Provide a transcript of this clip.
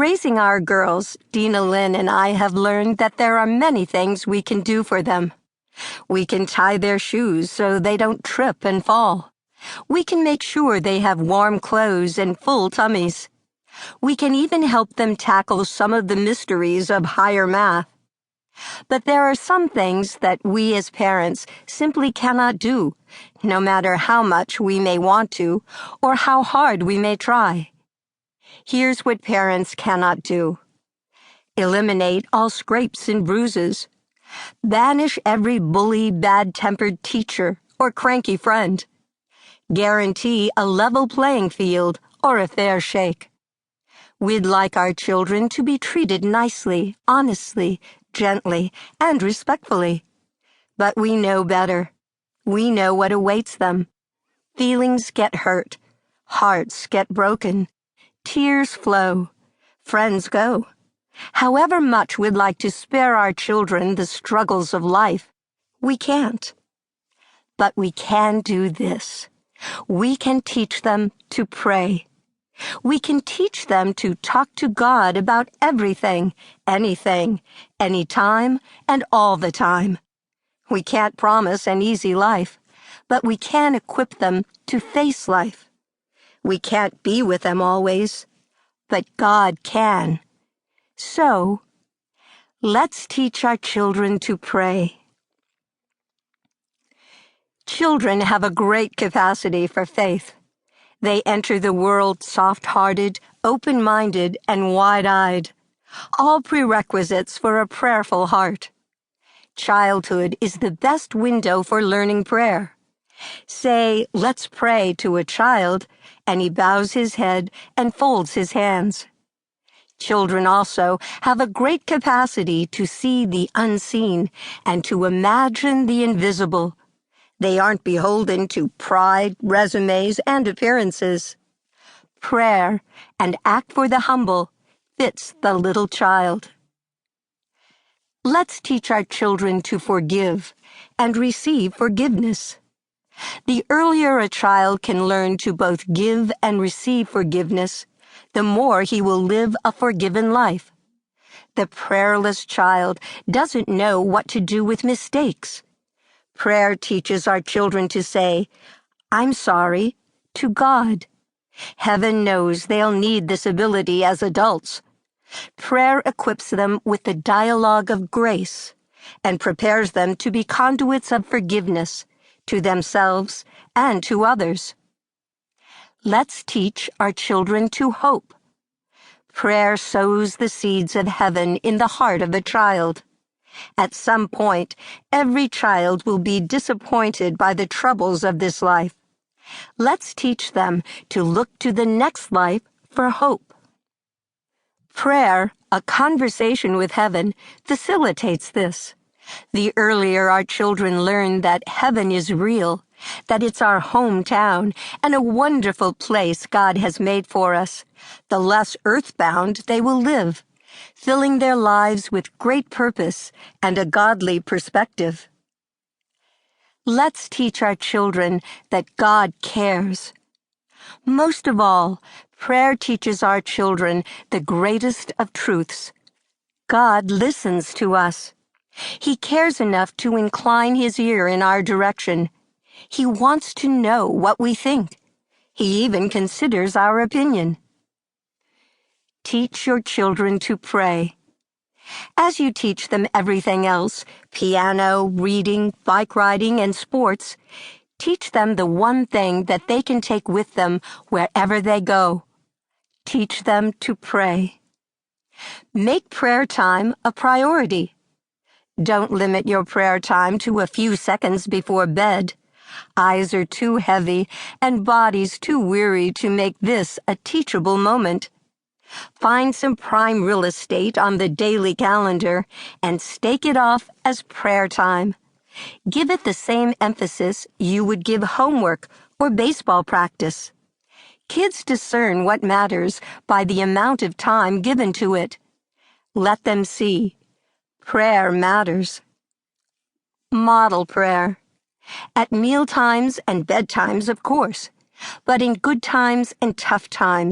raising our girls, Denalyn and I have learned that there are many things we can do for them. We can tie their shoes so they don't trip and fall. We can make sure they have warm clothes and full tummies. We can even help them tackle some of the mysteries of higher math. But there are some things that we as parents simply cannot do, no matter how much we may want to or how hard we may try. Here's what parents cannot do. Eliminate all scrapes and bruises. Banish every bully, bad-tempered teacher or cranky friend. Guarantee a level playing field or a fair shake. We'd like our children to be treated nicely, honestly, gently, and respectfully. But we know better. We know what awaits them. Feelings get hurt. Hearts get broken. Tears flow. Friends go. However much we'd like to spare our children the struggles of life, we can't. But we can do this. We can teach them to pray. We can teach them to talk to God about everything, anything, anytime, and all the time. We can't promise an easy life, but we can equip them to face life. We can't be with them always, but God can. So, let's teach our children to pray. Children have a great capacity for faith. They enter the world soft-hearted, open-minded, and wide-eyed, all prerequisites for a prayerful heart. Childhood is the best window for learning prayer. Say, "Let's pray" to a child, and he bows his head and folds his hands. Children also have a great capacity to see the unseen and to imagine the invisible. They aren't beholden to pride, resumes, and appearances. Prayer and act for the humble fits the little child. Let's teach our children to forgive and receive forgiveness. The earlier a child can learn to both give and receive forgiveness, the more he will live a forgiven life. The prayerless child doesn't know what to do with mistakes. Prayer teaches our children to say, "I'm sorry," to God. Heaven knows they'll need this ability as adults. Prayer equips them with the dialogue of grace and prepares them to be conduits of forgiveness to themselves and to others. Let's teach our children to hope. Prayer sows the seeds of heaven in the heart of a child. At some point, every child will be disappointed by the troubles of this life. Let's teach them to look to the next life for hope. Prayer, a conversation with heaven, facilitates this. The earlier our children learn that heaven is real, that it's our hometown and a wonderful place God has made for us, the less earthbound they will live, filling their lives with great purpose and a godly perspective. Let's teach our children that God cares. Most of all, prayer teaches our children the greatest of truths. God listens to us. He cares enough to incline his ear in our direction. He wants to know what we think. He even considers our opinion. Teach your children to pray. As you teach them everything else, piano, reading, bike riding, and sports, teach them the one thing that they can take with them wherever they go. Teach them to pray. Make prayer time a priority. Don't limit your prayer time to a few seconds before bed. Eyes are too heavy and bodies too weary to make this a teachable moment. Find some prime real estate on the daily calendar and stake it off as prayer time. Give it the same emphasis you would give homework or baseball practice. Kids discern what matters by the amount of time given to it. Let them see. Prayer matters. Model prayer. At meal times and bedtimes, of course, but in good times and tough times.